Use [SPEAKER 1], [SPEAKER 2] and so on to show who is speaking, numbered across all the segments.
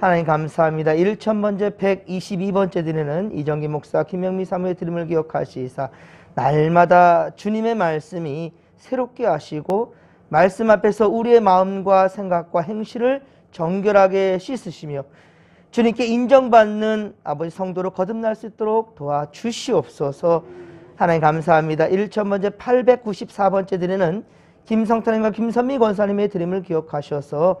[SPEAKER 1] 하나님 감사합니다. 1000번째 122번째 드리는 이정기 목사 김영미 사무의 드림을 기억하시사 날마다 주님의 말씀이 새롭게 하시고 말씀 앞에서 우리의 마음과 생각과 행실을 정결하게 씻으시며 주님께 인정받는 아버지 성도로 거듭날 수 있도록 도와주시옵소서. 하나님 감사합니다. 1000번째 894번째 드리는 김성탄님과 김선미 권사님의 드림을 기억하셔서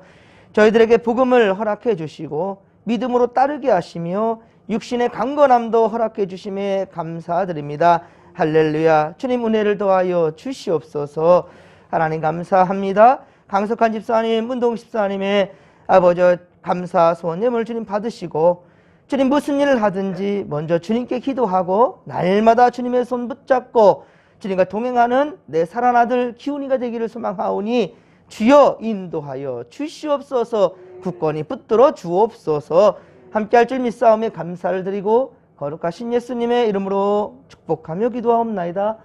[SPEAKER 1] 저희들에게 복음을 허락해 주시고 믿음으로 따르게 하시며 육신의 강건함도 허락해 주심에 감사드립니다. 할렐루야. 주님 은혜를 더하여 주시옵소서. 하나님 감사합니다. 강석한 집사님, 문동 집사님의 아버지 감사 소원 예물 주님 받으시고 주님 무슨 일을 하든지 먼저 주님께 기도하고 날마다 주님의 손 붙잡고 주님과 동행하는 내 사랑 아들 기훈이가 되기를 소망하오니 주여 인도하여 주시옵소서. 굳건히 붙들어 주옵소서. 함께할 줄 믿사오며 감사를 드리고 거룩하신 예수님의 이름으로 축복하며 기도하옵나이다.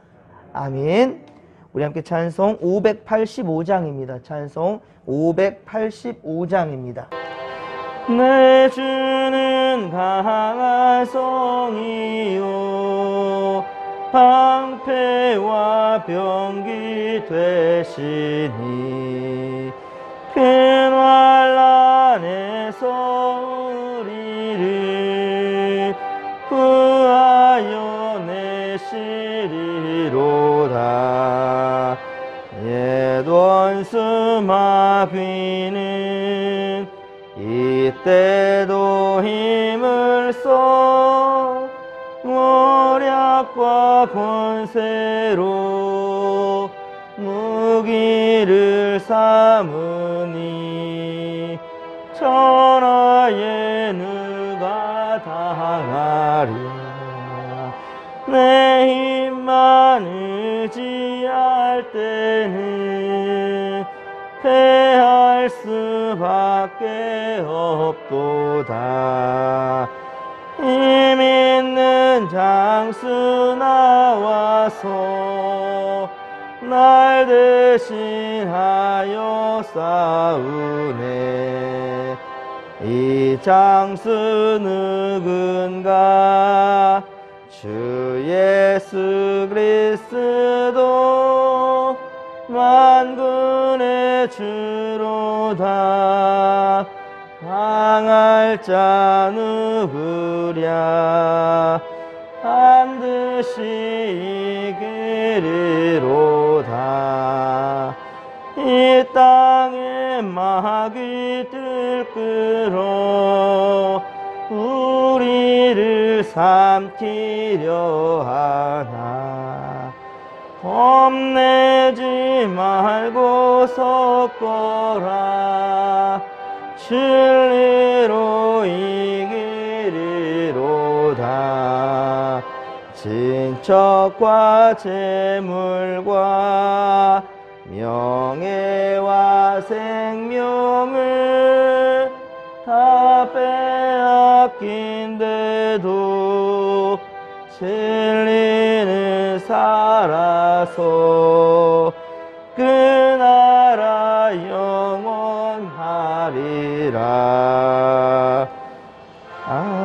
[SPEAKER 1] 아멘. 우리 함께 찬송 585장입니다. 찬송 585장입니다. 내 주는 강한 성이요 방패와 병기 되시니 큰 환난에서 우리를 구하여 내시리로다. 옛 원수 마귀는 이때도 힘을 써 모략과 권세로 무기를 삼으니 천하에 누가 당하랴. 내 힘만 의지할 때는 패할 수밖에 없도다. 힘 있는 장수 나와서 날 대신하여 싸우네. 이 장수 누군가 주 예수 그리스도 만군의 주로다. 당할 자 누구랴. 반드시 이기리로다. 이 땅에 마귀 들끓어 우리를 삼키려 하나. 겁내지 말고 섰거라. 진리로 이기리로다. 친척과 재물과 명예와 생명을 다 빼앗긴데도 진리는 살아서 그 나라 영원하리라. 아멘.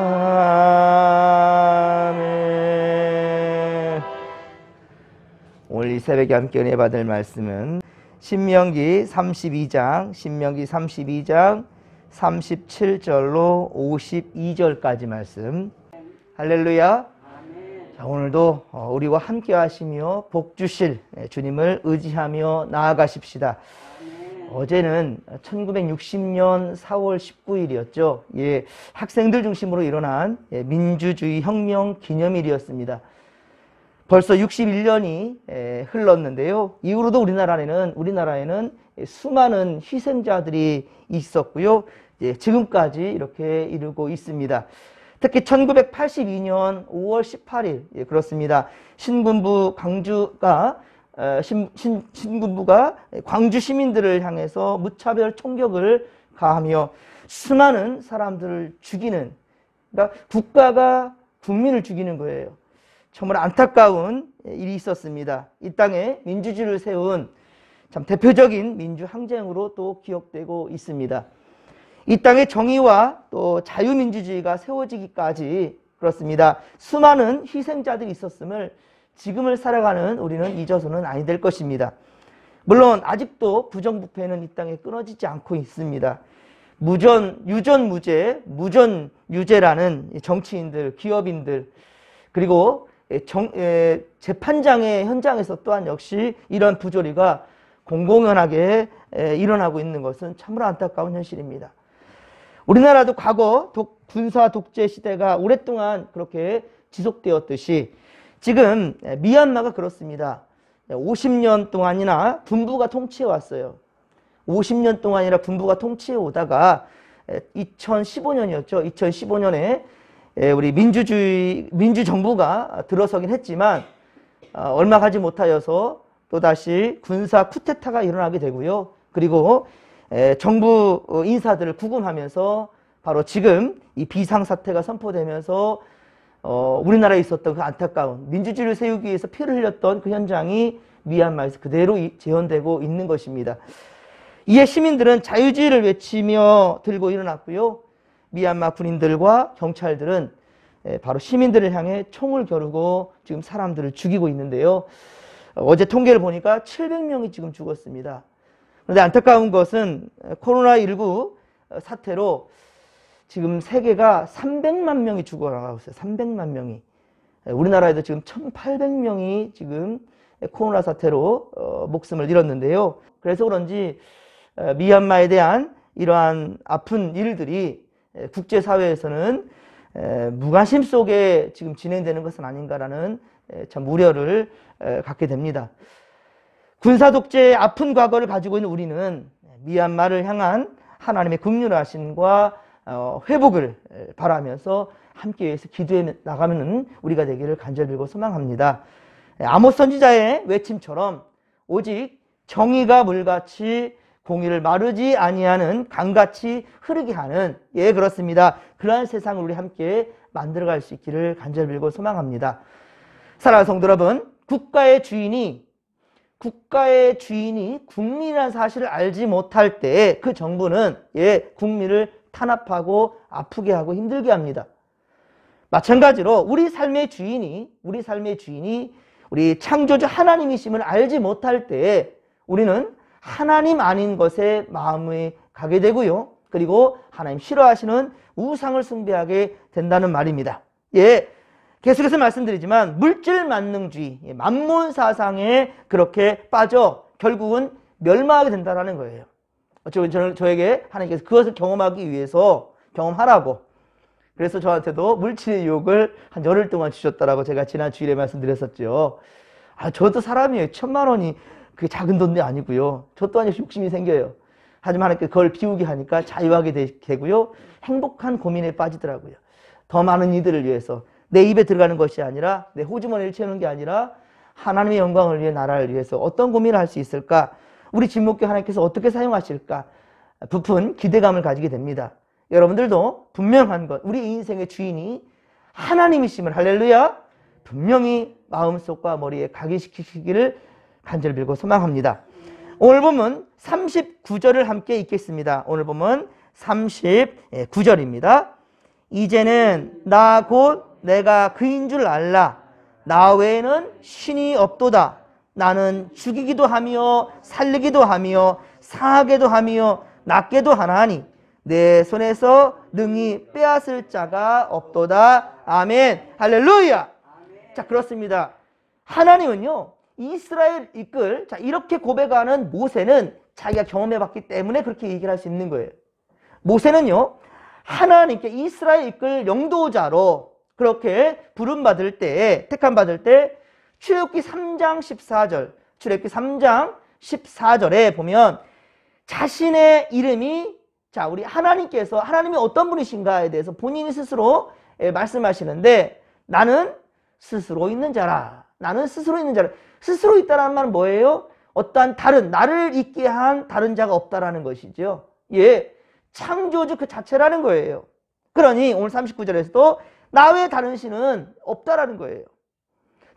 [SPEAKER 1] 오늘 이 새벽에 함께 은혜 받을 말씀은 신명기 32장 37절로 52절까지 말씀. 할렐루야. 자, 오늘도 우리와 함께 하시며 복 주실 주님을 의지하며 나아가십시다. 어제는 1960년 4월 19일이었죠. 예, 학생들 중심으로 일어난 민주주의 혁명 기념일이었습니다. 벌써 61년이 흘렀는데요. 이후로도 우리나라에는 수많은 희생자들이 있었고요. 지금까지 이렇게 이르고 있습니다. 특히 1982년 5월 18일 그렇습니다. 신군부가 광주 시민들을 향해서 무차별 총격을 가하며 수많은 사람들을 죽이는, 그러니까 국가가 국민을 죽이는 거예요. 정말 안타까운 일이 있었습니다. 이 땅에 민주주의를 세운 참 대표적인 민주항쟁으로 또 기억되고 있습니다. 이 땅에 정의와 또 자유민주주의가 세워지기까지 그렇습니다. 수많은 희생자들이 있었음을 지금을 살아가는 우리는 잊어서는 아니 될 것입니다. 물론 아직도 부정부패는 이 땅에 끊어지지 않고 있습니다. 유전무죄, 무전유죄라는 정치인들, 기업인들, 그리고 재판장의 현장에서 또한 역시 이런 부조리가 공공연하게 일어나고 있는 것은 참으로 안타까운 현실입니다. 우리나라도 과거 군사 독재 시대가 오랫동안 그렇게 지속되었듯이 지금 미얀마가 그렇습니다. 50년 동안이나 군부가 통치해 왔어요. 50년 동안이나 군부가 통치해 오다가 2015년이었죠. 2015년에 우리 민주정부가 들어서긴 했지만 얼마 가지 못하여서 또다시 군사 쿠데타가 일어나게 되고요. 그리고 정부 인사들을 구금하면서 바로 지금 이 비상사태가 선포되면서 우리나라에 있었던 그 안타까운 민주주의를 세우기 위해서 피를 흘렸던 그 현장이 미얀마에서 그대로 재현되고 있는 것입니다. 이에 시민들은 자유주의를 외치며 들고 일어났고요. 미얀마 군인들과 경찰들은 바로 시민들을 향해 총을 겨루고 지금 사람들을 죽이고 있는데요. 어제 통계를 보니까 700명이 지금 죽었습니다. 그런데 안타까운 것은 코로나19 사태로 지금 세계가 300만 명이 죽어나가고 있어요. 300만 명이. 우리나라에도 지금 1,800명이 지금 코로나 사태로 목숨을 잃었는데요. 그래서 그런지 미얀마에 대한 이러한 아픈 일들이 국제사회에서는 무관심 속에 지금 진행되는 것은 아닌가라는 참 우려를 갖게 됩니다. 군사독재의 아픈 과거를 가지고 있는 우리는 미얀마를 향한 하나님의 긍휼하심과 회복을 바라면서 함께해서 기도해 나가는 우리가 되기를 간절히 빌고 소망합니다. 아모스 선지자의 외침처럼 오직 정의가 물같이 공의를 마르지 아니하는 강같이 흐르게 하는, 예, 그렇습니다. 그러한 세상을 우리 함께 만들어갈 수 있기를 간절히 빌고 소망합니다. 사랑하는 성도 여러분, 국가의 주인이 국민이라는 사실을 알지 못할 때 그 정부는 국민을 탄압하고 아프게 하고 힘들게 합니다. 마찬가지로 우리 삶의 주인이 우리 창조주 하나님이심을 알지 못할 때 우리는 하나님 아닌 것에 마음이 가게 되고요. 그리고 하나님 싫어하시는 우상을 숭배하게 된다는 말입니다. 계속해서 말씀드리지만 물질 만능주의, 만몬 사상에 그렇게 빠져 결국은 멸망하게 된다는 거예요. 어쩌면 저에게 하나님께서 그것을 경험하기 위해서 경험하라고, 그래서 저한테도 물질의 유혹을 한 열흘 동안 주셨다라고 제가 지난 주일에 말씀드렸었죠. 저도 사람이에요. 1,000만 원이 그게 작은 돈이 아니고요. 저 또한 욕심이 생겨요. 하지만 하나님께서 그걸 비우게 하니까 자유하게 되고요. 행복한 고민에 빠지더라고요. 더 많은 이들을 위해서 내 입에 들어가는 것이 아니라, 내 호주머니를 채우는 게 아니라 하나님의 영광을 위해, 나라를 위해서 어떤 고민을 할 수 있을까? 우리 진목교 하나님께서 어떻게 사용하실까? 부푼 기대감을 가지게 됩니다. 여러분들도 분명한 것, 우리 인생의 주인이 하나님이심을, 할렐루야, 분명히 마음속과 머리에 각인시키시기를 간절히 빌고 소망합니다. 오늘 보면 39절을 함께 읽겠습니다. 오늘 보면 39절입니다. 이제는 나 곧 내가 그인 줄 알라. 나 외에는 신이 없도다. 나는 죽이기도 하며 살리기도 하며 상하게도 하며 낫게도 하나니 내 손에서 능히 빼앗을 자가 없도다. 아멘. 할렐루야. 아멘. 자, 그렇습니다. 하나님은요, 이스라엘 이끌, 이렇게 고백하는 모세는 자기가 경험해봤기 때문에 그렇게 얘기를 할 수 있는 거예요. 모세는요, 하나님께 이스라엘 이끌 영도자로 그렇게 부름받을 때, 택함받을 때, 출애굽기 3장 14절, 출애굽기 3장 14절에 보면 자신의 이름이, 우리 하나님께서 하나님이 어떤 분이신가에 대해서 본인이 스스로 말씀하시는데, 나는 스스로 있는 자라. 나는 스스로 있는 자라. 스스로 있다라는 말은 뭐예요? 어떠한 다른, 나를 있게 한 다른 자가 없다라는 것이죠. 창조주 그 자체라는 거예요. 그러니 오늘 39절에서도 나 외에 다른 신은 없다라는 거예요.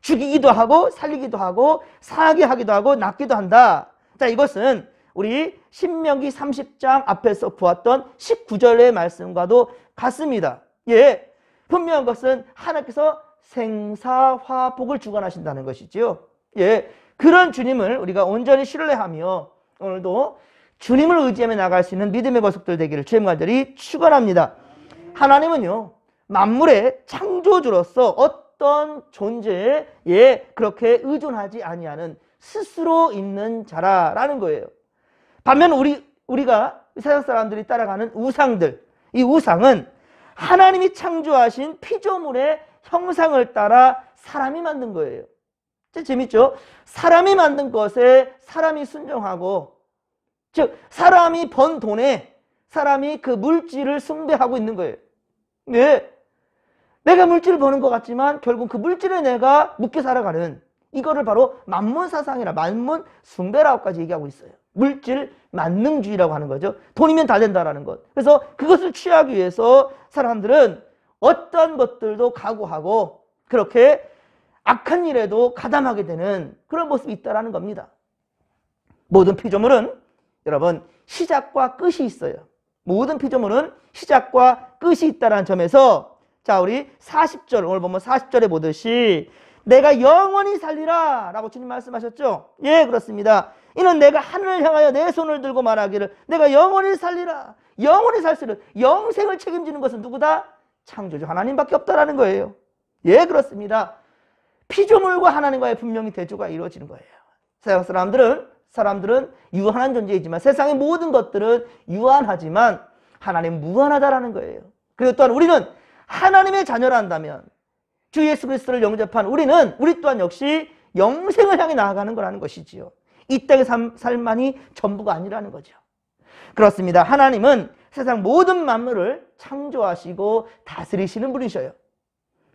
[SPEAKER 1] 죽이기도 하고 살리기도 하고 상하게 하기도 하고 낫기도 한다. 자, 이것은 우리 신명기 30장 앞에서 보았던 19절의 말씀과도 같습니다. 예, 분명한 것은 하나님께서 생사화복을 주관하신다는 것이지요. 예, 그런 주님을 우리가 온전히 신뢰하며 오늘도 주님을 의지하며 나갈 수 있는 믿음의 거속들 되기를 주의 간절히 축원합니다. 하나님은요, 만물의 창조주로서 어떤 존재에 그렇게 의존하지 아니하는 스스로 있는 자라라는 거예요. 반면 우리가 세상 사람들이 따라가는 우상들, 이 우상은 하나님이 창조하신 피조물의 형상을 따라 사람이 만든 거예요. 재밌죠? 사람이 만든 것에 사람이 순종하고, 즉 사람이 번 돈에 사람이 그 물질을 숭배하고 있는 거예요. 네. 내가 물질을 버는 것 같지만 결국 그 물질에 내가 묶여 살아가는, 이거를 바로 만문사상이라 만문 숭배라고까지 얘기하고 있어요. 물질 만능주의라고 하는 거죠. 돈이면 다 된다라는 것. 그래서 그것을 취하기 위해서 사람들은 어떤 것들도 각오하고 그렇게 악한 일에도 가담하게 되는 그런 모습이 있다라는 겁니다. 모든 피조물은 여러분 시작과 끝이 있어요. 모든 피조물은 시작과 끝이 있다는 점에서, 자, 우리 40절, 오늘 보면 40절에 보듯이 내가 영원히 살리라 라고 주님 말씀하셨죠. 예, 그렇습니다. 이는 내가 하늘을 향하여 내 손을 들고 말하기를 내가 영원히 살리라. 영원히 살 수 있는 영생을 책임지는 것은 누구다? 창조주 하나님밖에 없다라는 거예요. 예, 그렇습니다. 피조물과 하나님과의 분명히 대조가 이루어지는 거예요. 세상 사람들은 유한한 존재이지만, 세상의 모든 것들은 유한하지만 하나님은 무한하다라는 거예요. 그리고 또한 우리는 하나님의 자녀란다면, 주 예수 그리스도를 영접한 우리 또한 역시 영생을 향해 나아가는 거라는 것이지요. 이 땅의 삶만이 전부가 아니라는 거죠. 그렇습니다. 하나님은 세상 모든 만물을 창조하시고 다스리시는 분이셔요.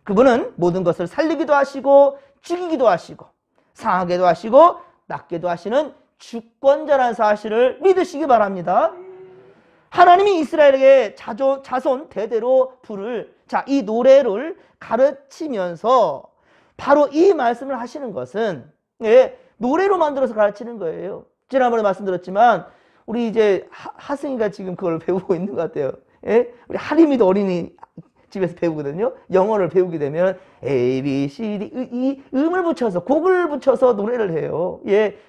[SPEAKER 1] 그분은 모든 것을 살리기도 하시고 죽이기도 하시고 상하게도 하시고 낫게도 하시는 주권자라는 사실을 믿으시기 바랍니다. 하나님이 이스라엘에게 자손 대대로 부를 이 노래를 가르치면서 바로 이 말씀을 하시는 것은 노래로 만들어서 가르치는 거예요. 지난번에 말씀드렸지만 우리 이제 하승이가 지금 그걸 배우고 있는 것 같아요. 우리 하림이도 어린이 집에서 배우거든요. 영어를 배우게 되면 A, B, C, D, 이 음을 붙여서, 곡을 붙여서 노래를 해요.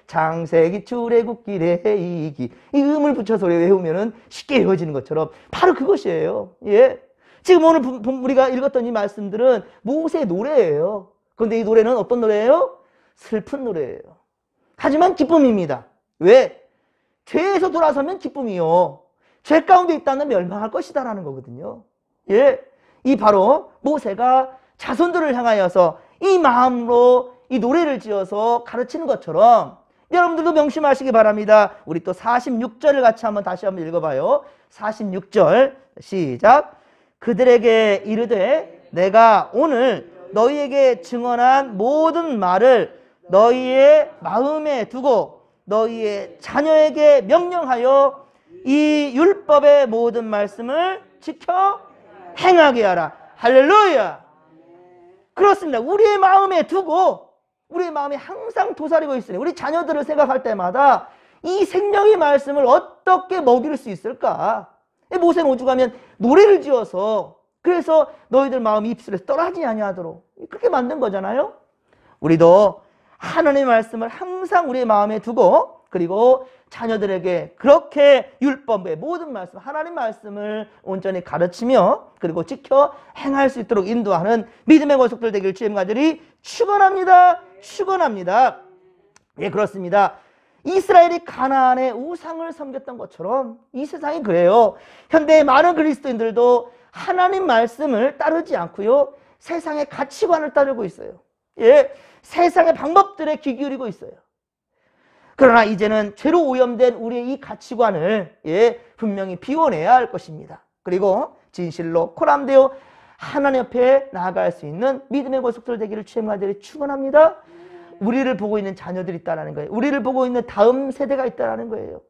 [SPEAKER 1] 장세기 출애굽기 레위기, 이 음을 붙여서 외우면은 쉽게 외워지는 것처럼 바로 그것이에요. 지금 오늘 우리가 읽었던 이 말씀들은 모세의 노래예요. 그런데 이 노래는 어떤 노래예요? 슬픈 노래예요. 하지만 기쁨입니다. 왜? 죄에서 돌아서면 기쁨이요, 죄 가운데 있다는 멸망할 것이다라는 거거든요. 이 바로 모세가 자손들을 향하여서 이 마음으로 이 노래를 지어서 가르치는 것처럼 여러분들도 명심하시기 바랍니다. 우리 또 46절을 같이 다시 한번 읽어봐요. 46절 시작. 그들에게 이르되 내가 오늘 너희에게 증언한 모든 말을 너희의 마음에 두고 너희의 자녀에게 명령하여 이 율법의 모든 말씀을 지켜 행하게 하라. 할렐루야. 그렇습니다. 우리의 마음에 두고 우리의 마음에 항상 도사리고 있으니 우리 자녀들을 생각할 때마다 이 생명의 말씀을 어떻게 먹일 수 있을까? 모세는 오죽하면 노래를 지어서 그래서 너희들 마음이 입술에서 떠나지 아니하도록 그렇게 만든 거잖아요. 우리도 하나님의 말씀을 항상 우리의 마음에 두고 그리고 자녀들에게 그렇게 율법의 모든 말씀, 하나님 말씀을 온전히 가르치며 그리고 지켜 행할 수 있도록 인도하는 믿음의 거속들 되길 주의 간절히 축원합니다. 축원합니다. 예, 그렇습니다. 이스라엘이 가나안의 우상을 섬겼던 것처럼 이 세상이 그래요. 현대의 많은 그리스도인들도 하나님 말씀을 따르지 않고요, 세상의 가치관을 따르고 있어요. 세상의 방법들에 귀 기울이고 있어요. 그러나 이제는 죄로 오염된 우리의 이 가치관을 분명히 비워내야 할 것입니다. 그리고 진실로 코람되어 하나님 옆에 나아갈 수 있는 믿음의 거속들 되기를 주의 간절히 축원합니다. 우리를 보고 있는 자녀들이 있다는 거예요. 우리를 보고 있는 다음 세대가 있다는 거예요.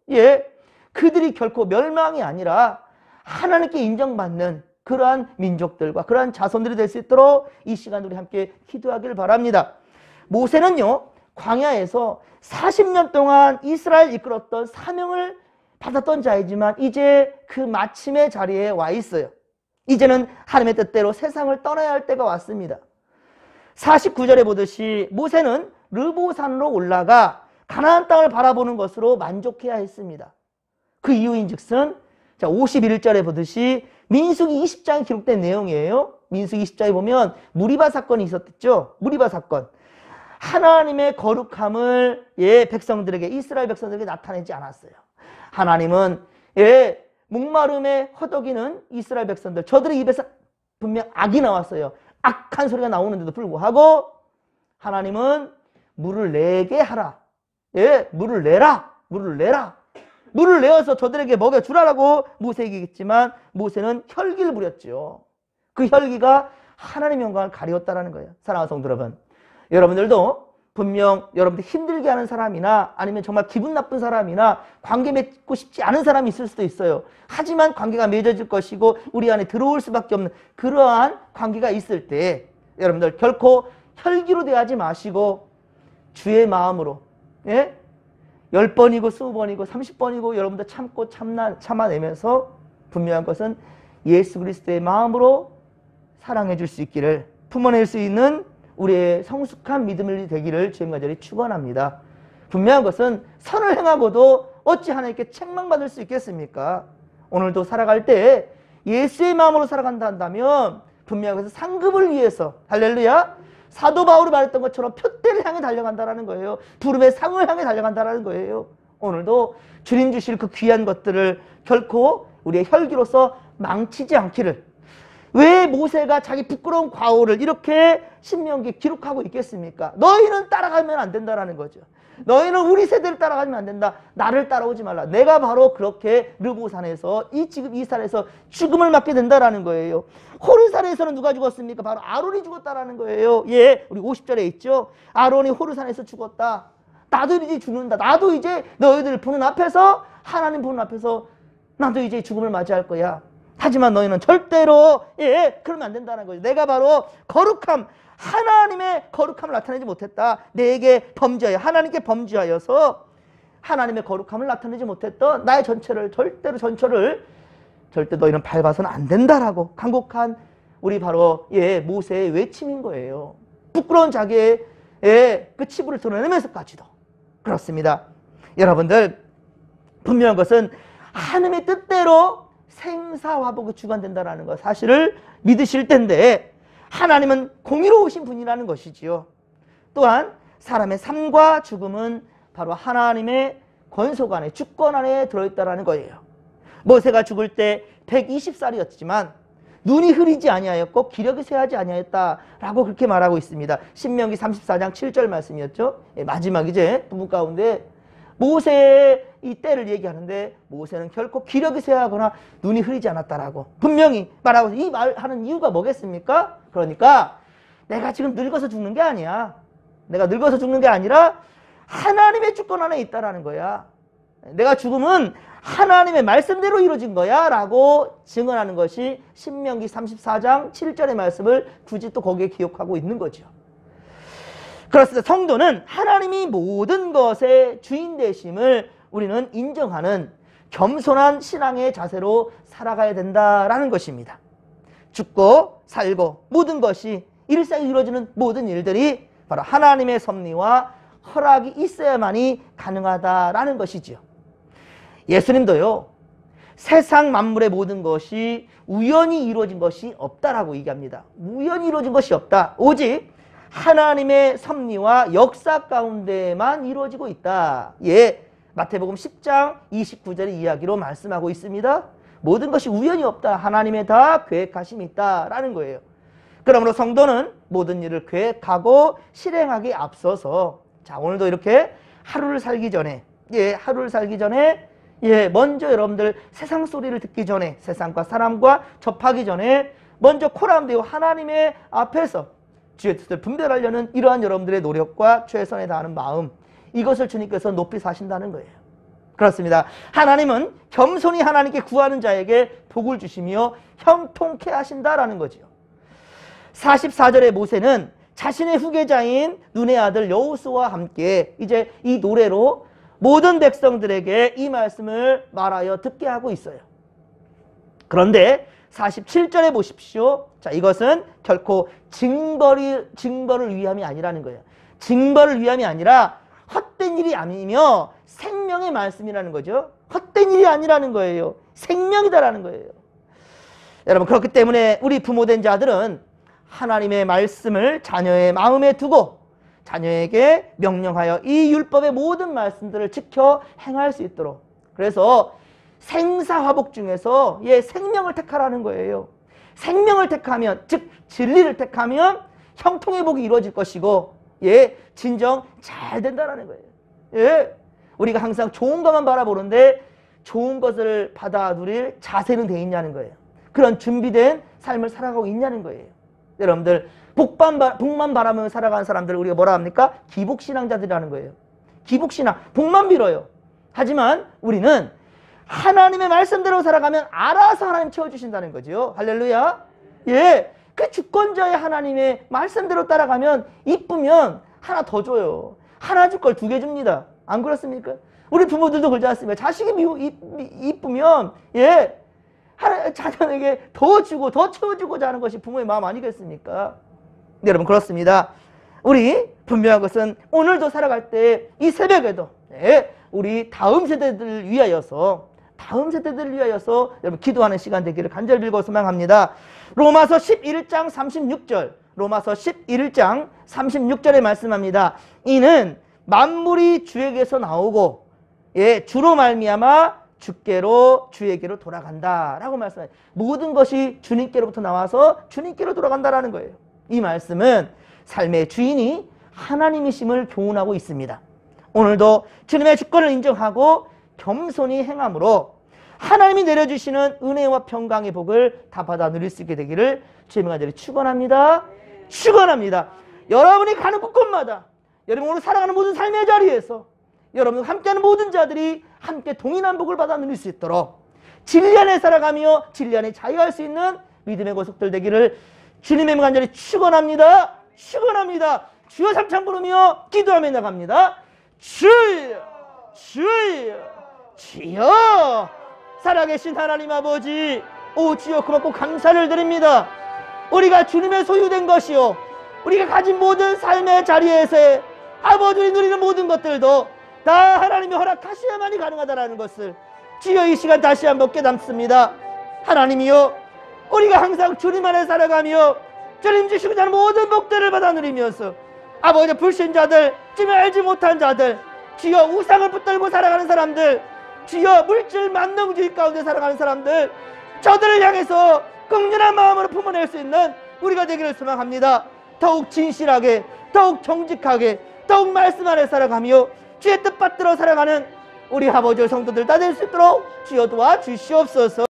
[SPEAKER 1] 그들이 결코 멸망이 아니라 하나님께 인정받는 그러한 민족들과 그러한 자손들이 될 수 있도록 이 시간 우리 함께 기도하기를 바랍니다. 모세는요, 광야에서 40년 동안 이스라엘 이끌었던 사명을 받았던 자이지만 이제 그 마침의 자리에 와 있어요. 이제는 하나님의 뜻대로 세상을 떠나야 할 때가 왔습니다. 49절에 보듯이 모세는 르보산으로 올라가 가나안 땅을 바라보는 것으로 만족해야 했습니다. 그 이유인즉슨 51절에 보듯이 민수기 20장에 기록된 내용이에요. 민수기 20장에 보면 무리바 사건이 있었죠. 무리바 사건. 하나님의 거룩함을 백성들에게, 이스라엘 백성들에게 나타내지 않았어요. 하나님은 목마름에 허덕이는 이스라엘 백성들, 저들의 입에서 분명 악이 나왔어요. 악한 소리가 나오는데도 불구하고 하나님은 물을 내게 하라. 물을 내라. 물을 내라. 물을 내어서 저들에게 먹여주라라고 모세에게 얘기했지만 모세는 혈기를 부렸죠. 그 혈기가 하나님의 영광을 가리웠다라는 거예요. 사랑하는 성도 여러분, 여러분들도 분명 여러분들 힘들게 하는 사람이나 아니면 정말 기분 나쁜 사람이나 관계 맺고 싶지 않은 사람이 있을 수도 있어요. 하지만 관계가 맺어질 것이고 우리 안에 들어올 수밖에 없는 그러한 관계가 있을 때 여러분들 결코 혈기로 대하지 마시고 주의 마음으로 10번이고 20번이고 30번이고 여러분들 참고 참아내면서 분명한 것은 예수 그리스도의 마음으로 사랑해 줄 수 있기를, 품어낼 수 있는 우리의 성숙한 믿음이 되기를 주님과 저리 축원합니다. 분명한 것은 선을 행하고도 어찌 하나님께 책망받을 수 있겠습니까? 오늘도 살아갈 때 예수의 마음으로 살아간다 한다면 분명한 것은 상급을 위해서, 할렐루야, 사도 바울이 말했던 것처럼 표대를 향해 달려간다는 거예요. 부름의 상을 향해 달려간다는 거예요. 오늘도 주님 주실 그 귀한 것들을 결코 우리의 혈기로서 망치지 않기를. 왜 모세가 자기 부끄러운 과오를 이렇게 신명기에 기록하고 있겠습니까? 너희는 따라가면 안 된다라는 거죠. 너희는 우리 세대를 따라가면 안 된다. 나를 따라오지 말라. 내가 바로 그렇게 르보산에서 지금 이 산에서 죽음을 맞게 된다라는 거예요. 호르산에서는 누가 죽었습니까? 바로 아론이 죽었다라는 거예요. 우리 50절에 있죠. 아론이 호르산에서 죽었다. 나도 이제 죽는다. 나도 이제 너희들 보는 앞에서, 하나님 보는 앞에서 나도 이제 죽음을 맞이할 거야. 하지만 너희는 절대로 그러면 안 된다는 거죠. 내가 바로 거룩함, 하나님의 거룩함을 나타내지 못했다. 내게 범죄하여, 하나님께 범죄하여서 하나님의 거룩함을 나타내지 못했던 나의 전체를, 절대 너희는 밟아서는 안 된다라고 간곡한 우리 바로 모세의 외침인 거예요. 부끄러운 자기의 그 치부를 드러내면서까지도 그렇습니다. 여러분들, 분명한 것은 하나님의 뜻대로 생사화복이 주관된다는 것 사실을 믿으실 텐데, 하나님은 공의로우신 분이라는 것이지요. 또한 사람의 삶과 죽음은 바로 하나님의 권속 안에, 주권 안에 들어있다는 거예요. 모세가 죽을 때 120살이었지만 눈이 흐리지 아니하였고 기력이 쇠하지 아니하였다라고 그렇게 말하고 있습니다. 신명기 34장 7절 말씀이었죠. 마지막 이제 부분 가운데 모세의 이 때를 얘기하는데 모세는 결코 기력이 쇠하거나 눈이 흐리지 않았다라고 분명히 말하고, 이 말하는 이유가 뭐겠습니까? 그러니까 내가 지금 늙어서 죽는 게 아니야. 내가 늙어서 죽는 게 아니라 하나님의 주권 안에 있다라는 거야. 내가 죽음은 하나님의 말씀대로 이루어진 거야 라고 증언하는 것이 신명기 34장 7절의 말씀을 굳이 또 거기에 기억하고 있는 거죠. 그렇습니다. 성도는 하나님이 모든 것의 주인 되심을 우리는 인정하는 겸손한 신앙의 자세로 살아가야 된다라는 것입니다. 죽고 살고 모든 것이 일상에 이루어지는 모든 일들이 바로 하나님의 섭리와 허락이 있어야만이 가능하다라는 것이지요. 예수님도요, 세상 만물의 모든 것이 우연히 이루어진 것이 없다라고 얘기합니다. 우연히 이루어진 것이 없다. 오직 하나님의 섭리와 역사 가운데만 이루어지고 있다. 마태복음 10장 29절의 이야기로 말씀하고 있습니다. 모든 것이 우연히 없다. 하나님의 다 계획하심이 있다라는 거예요. 그러므로 성도는 모든 일을 계획하고 실행하기에 앞서서, 자, 오늘도 이렇게 하루를 살기 전에 먼저 여러분들 세상 소리를 듣기 전에, 세상과 사람과 접하기 전에 먼저 코람되어 하나님의 앞에서 주의 뜻을 분별하려는 이러한 여러분들의 노력과 최선에 다하는 마음, 이것을 주님께서 높이 사신다는 거예요. 그렇습니다. 하나님은 겸손히 하나님께 구하는 자에게 복을 주시며 형통케 하신다라는 거죠. 44절의 모세는 자신의 후계자인 눈의 아들 여호수아와 함께 이제 이 노래로 모든 백성들에게 이 말씀을 말하여 듣게 하고 있어요. 그런데 47절에 보십시오. 자, 이것은 결코 징벌을 위함이 아니라는 거예요. 징벌을 위함이 아니라 헛된 일이 아니며 생명의 말씀이라는 거죠. 헛된 일이 아니라는 거예요. 생명이다라는 거예요. 여러분, 그렇기 때문에 우리 부모된 자들은 하나님의 말씀을 자녀의 마음에 두고 자녀에게 명령하여 이 율법의 모든 말씀들을 지켜 행할 수 있도록, 그래서 생사화복 중에서 생명을 택하라는 거예요. 생명을 택하면, 즉 진리를 택하면 형통의 복이 이루어질 것이고 진정 잘 된다라는 거예요. 우리가 항상 좋은 것만 바라보는데 좋은 것을 받아 누릴 자세는 돼 있냐는 거예요. 그런 준비된 삶을 살아가고 있냐는 거예요. 여러분들, 복만 바라며 살아가는 사람들을 우리가 뭐라 합니까? 기복신앙자들이라는 거예요. 기복신앙, 복만 빌어요. 하지만 우리는 하나님의 말씀대로 살아가면 알아서 하나님 채워주신다는 거죠. 할렐루야. 그 주권자의 하나님의 말씀대로 따라가면, 이쁘면 하나 더 줘요. 하나 줄 걸 2개 줍니다. 안 그렇습니까? 우리 부모들도 그러지 않습니까? 자식이 이쁘면 자녀에게 더 주고 더 채워주고자 하는 것이 부모의 마음 아니겠습니까? 네, 여러분, 그렇습니다. 우리 분명한 것은 오늘도 살아갈 때 이 새벽에도 우리 다음 세대들을 위하여서 여러분 기도하는 시간 되기를 간절히 빌고 소망합니다. 로마서 11장 36절, 로마서 11장 36절에 말씀합니다. 이는 만물이 주에게서 나오고 주로 말미암아 주에게로 돌아간다라고 말씀해요. 모든 것이 주님께로부터 나와서 주님께로 돌아간다라는 거예요. 이 말씀은 삶의 주인이 하나님이심을 교훈하고 있습니다. 오늘도 주님의 주권을 인정하고 겸손히 행함으로 하나님이 내려주시는 은혜와 평강의 복을 다 받아 누릴 수 있게 되기를 주님의 간절히 축원합니다. 축원합니다. 여러분이 가는 곳곳마다, 여러분 오늘 살아가는 모든 삶의 자리에서 여러분 함께하는 모든 자들이 함께 동일한 복을 받아 누릴 수 있도록 진리 안에 살아가며 진리 안에 자유할 수 있는 믿음의 고속들 되기를 주님의 간절히 축원합니다. 축원합니다. 주여 삼창 부르며 기도하며 나갑니다. 주여, 주여, 주여. 살아계신 하나님 아버지, 오 주여, 고맙고 감사를 드립니다. 우리가 주님의 소유된 것이요, 우리가 가진 모든 삶의 자리에서 아버지 누리는 모든 것들도 다 하나님이 허락하셔야만이 가능하다는 것을 주여 이 시간 다시 한번 깨닫습니다. 하나님이여, 우리가 항상 주님 안에 살아가며 주님 주시고자 하는 모든 복들을 받아 누리면서 아버지 불신자들, 주님 알지 못한 자들, 주여 우상을 붙들고 살아가는 사람들, 주여 물질 만능주의 가운데 살아가는 사람들, 저들을 향해서 긍휼한 마음으로 품어낼 수 있는 우리가 되기를 소망합니다. 더욱 진실하게, 더욱 정직하게, 더욱 말씀 안에 살아가며 주의 뜻 받들어 살아가는 우리 아버지 성도들 다 될 수 있도록 주여 도와주시옵소서.